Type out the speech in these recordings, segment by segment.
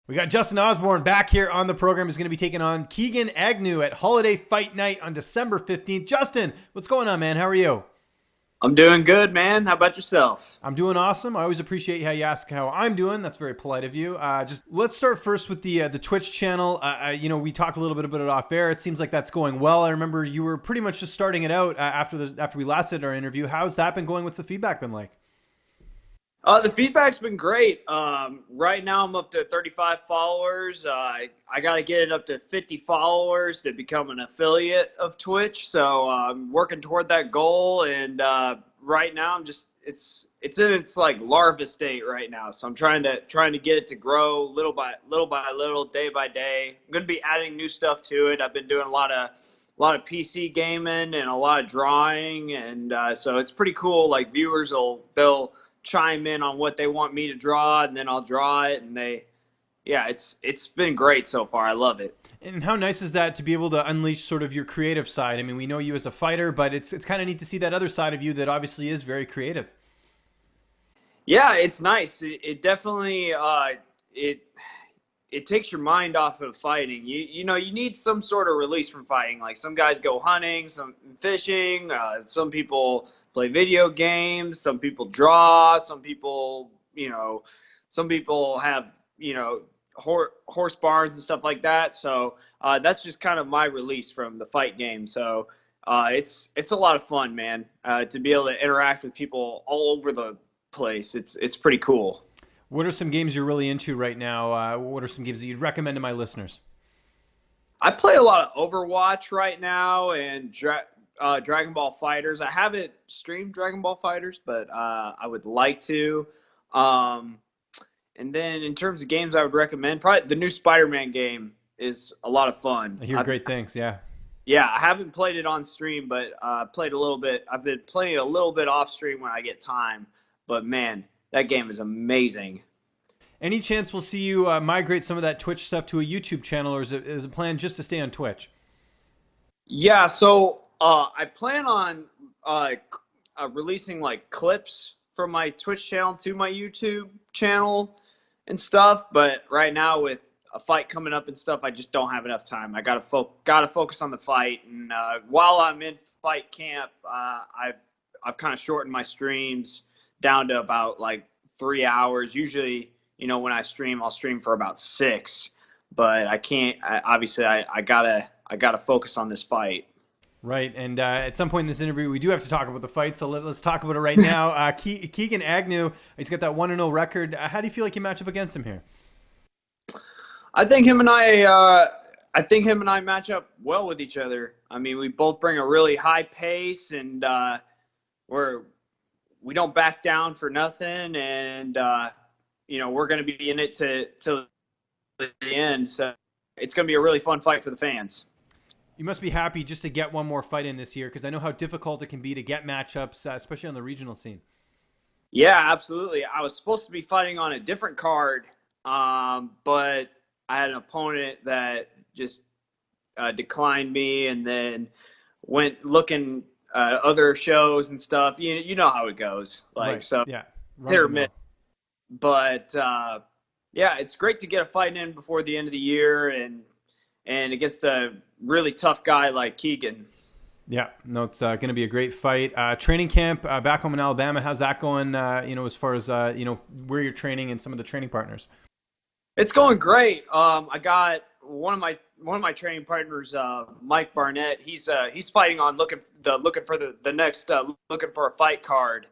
We got Justin Osborn back here on the program. He's going to be taking on Kegan Agnew at Holiday Fight Night on December 15th. Justin, what's going on, man? How are you? I'm doing good, man. How about yourself? I'm doing awesome. I always appreciate how you ask how I'm doing. That's very polite of you. Just let's start first with the Twitch channel. We talked a little bit about it off air. It seems like that's going well. I remember you were pretty much just starting it out after we last did our interview. How's that been going? What's the feedback been like? The feedback's been great. Right now, I'm up to 35 followers. I got to get it up to 50 followers to become an affiliate of Twitch. So I'm working toward that goal. And right now, it's in its like larva state right now. So I'm trying to get it to grow little by little, day by day. I'm gonna be adding new stuff to it. I've been doing a lot of PC gaming and a lot of drawing, and so it's pretty cool. Like they'll chime in on what they want me to draw, and then I'll draw it, and it's been great so far. I love it. And how nice is that to be able to unleash sort of your creative side? I mean, we know you as a fighter, but it's kind of neat to see that other side of you that obviously is very creative. Yeah, it's nice. It definitely it takes your mind off of fighting. You need some sort of release from fighting. Like some guys go hunting, some fishing, some people play video games, some people draw, some people have horse barns and stuff like that. So that's just kind of my release from the fight game. So it's a lot of fun, man. To be able to interact with people all over the place. It's pretty cool. What are some games you're really into right now? What are some games that you'd recommend to my listeners? I play a lot of Overwatch right now and Dragon Ball Fighters. I haven't streamed Dragon Ball Fighters, but I would like to. And then in terms of games I would recommend, probably the new Spider-Man game is a lot of fun. I hear great things, yeah. Yeah, I haven't played it on stream, but played a little bit. I've been playing a little bit off stream when I get time. But man, that game is amazing. Any chance we'll see you migrate some of that Twitch stuff to a YouTube channel, or is it plan just to stay on Twitch? Yeah, so I plan on releasing like clips from my Twitch channel to my YouTube channel and stuff. But right now, with a fight coming up and stuff, I just don't have enough time. I gotta focus on the fight. And while I'm in fight camp, I've kind of shortened my streams down to about like 3 hours. Usually, when I stream, I'll stream for about 6, but I can't. Obviously, I gotta focus on this fight. Right, and at some point in this interview, we do have to talk about the fight, so let's talk about it right now. Keegan Agnew, he's got that 1-0 record. How do you feel like you match up against him here? I think him and I match up well with each other. I mean, we both bring a really high pace, and we don't back down for nothing, and we're going to be in it till the end. So it's going to be a really fun fight for the fans. You must be happy just to get one more fight in this year, because I know how difficult it can be to get matchups, especially on the regional scene. Yeah, absolutely. I was supposed to be fighting on a different card, but I had an opponent that just declined me, and then went looking other shows and stuff. You know how it goes. Like, right. So yeah, hit or miss. But yeah, it's great to get a fight in before the end of the year, and against a really tough guy like Keegan. Yeah, no, it's going to be a great fight. Training camp back home in Alabama, how's that going? As far as where you're training and some of the training partners. It's going great. I got one of my training partners, Mike Barnett. He's fighting on looking for the next looking for a fight card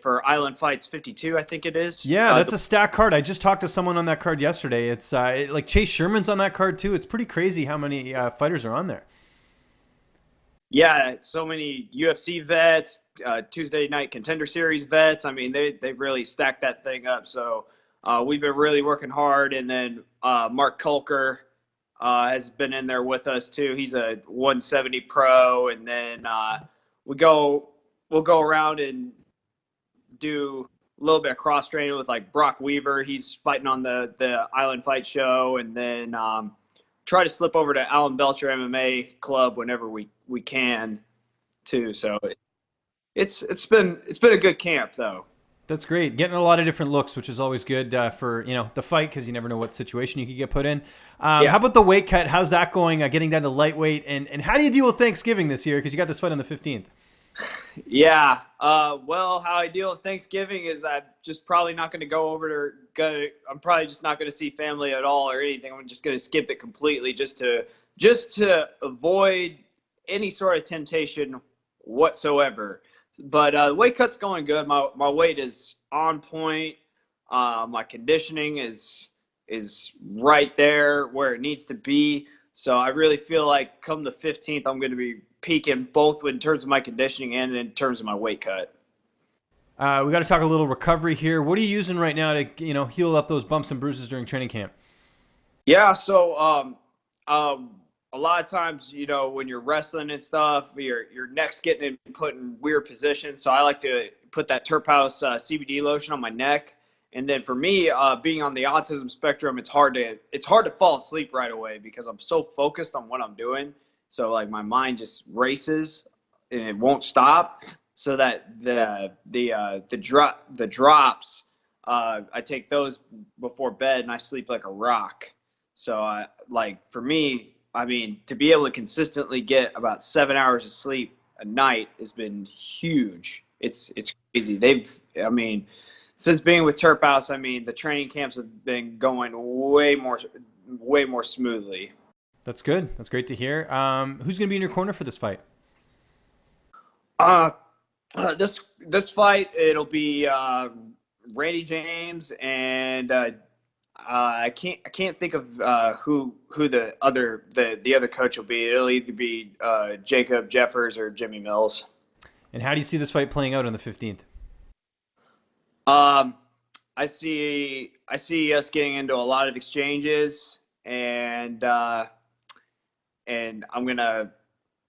for Island Fights 52, I think it is. Yeah, that's a stacked card. I just talked to someone on that card yesterday. It's like Chase Sherman's on that card too. It's pretty crazy how many fighters are on there. Yeah, so many UFC vets, Tuesday Night Contender Series vets. I mean, they've really stacked that thing up. So we've been really working hard. And then Mark Kulker has been in there with us too. He's a 170 pro. And then we'll go around and do a little bit of cross training with like Brock Weaver. He's fighting on the Island Fight Show, and then try to slip over to Alan Belcher MMA Club whenever we can too. So it's been a good camp though. That's great. Getting a lot of different looks, which is always good for the fight, because you never know what situation you could get put in. How Yeah. about the weight cut? How's that going? Getting down to lightweight, and how do you deal with Thanksgiving this year? Because you got this fight on the 15th. Yeah. Well, how I deal with Thanksgiving is I'm just probably not going to go over to go. I'm probably just not going to see family at all or anything. I'm just going to skip it completely just to avoid any sort of temptation whatsoever. But weight cut's going good. My weight is on point. My conditioning is right there where it needs to be. So I really feel like come the 15th, I'm going to be peaking both in terms of my conditioning and in terms of my weight cut. We got to talk a little recovery here. What are you using right now to heal up those bumps and bruises during training camp? Yeah, so a lot of times, when you're wrestling and stuff, your neck's getting put in weird positions. So I like to put that Terphouse CBD lotion on my neck. And then for me, being on the autism spectrum, it's hard to fall asleep right away because I'm so focused on what I'm doing. So like my mind just races and it won't stop. So that the drops, I take those before bed and I sleep like a rock. So for me, I mean, to be able to consistently get about 7 hours of sleep a night has been huge. It's crazy. I mean, since being with Terphouse, I mean, the training camps have been going way more smoothly. That's good. That's great to hear. Who's going to be in your corner for this fight? Uh, this fight, it'll be Randy James and I can't think of who the other coach will be. It'll either be Jacob Jeffers or Jimmy Mills. And how do you see this fight playing out on the 15th? Um, I see us getting into a lot of exchanges, and I'm gonna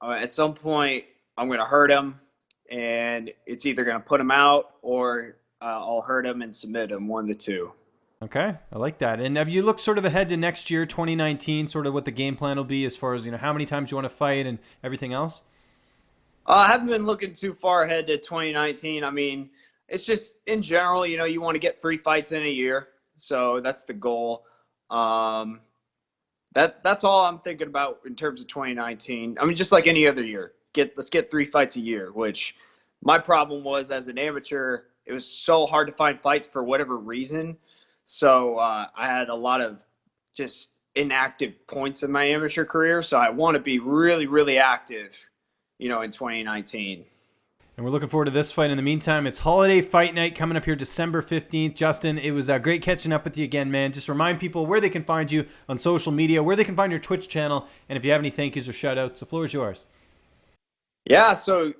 at some point I'm gonna hurt him, and it's either gonna put him out or I'll hurt him and submit him, one of the two. Okay, I like that. And have you looked sort of ahead to next year, 2019, sort of what the game plan will be as far as how many times you want to fight and everything else? I haven't been looking too far ahead to 2019. I mean, it's just in general, you want to get 3 fights in a year, so that's the goal. Um, that's all I'm thinking about in terms of 2019. I mean, just like any other year, let's get 3 fights a year. Which my problem was as an amateur, it was so hard to find fights for whatever reason. So I had a lot of just inactive points in my amateur career. So I want to be really, really active, in 2019. And we're looking forward to this fight. In the meantime, it's Holiday Fight Night coming up here December 15th. Justin, it was great catching up with you again, man. Just remind people where they can find you on social media, where they can find your Twitch channel, and if you have any thank yous or shout outs, the floor is yours. Yeah, so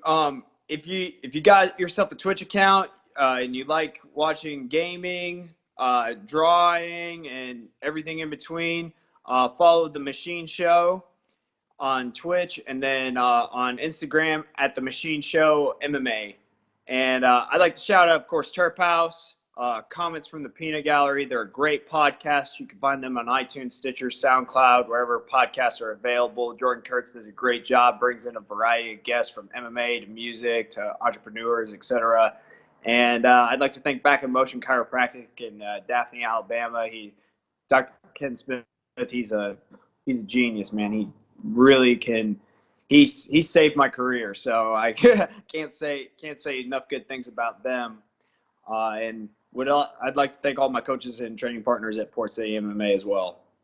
if you got yourself a Twitch account and you like watching gaming, drawing, and everything in between, follow The Machine Show on Twitch, and then on Instagram at The Machine Show MMA. And I'd like to shout out, of course, Terphouse, Comments from the Peanut Gallery. They're a great podcast. You can find them on iTunes, Stitcher, SoundCloud, wherever podcasts are available. Jordan Kurtz does a great job, brings in a variety of guests from MMA to music to entrepreneurs, etc. And I'd like to thank Back in Motion Chiropractic in Daphne, Alabama. Dr. Ken Smith, he's a genius, man. He really can. He saved my career, so I can't say enough good things about them. And I'd like to thank all my coaches and training partners at Port City MMA as well.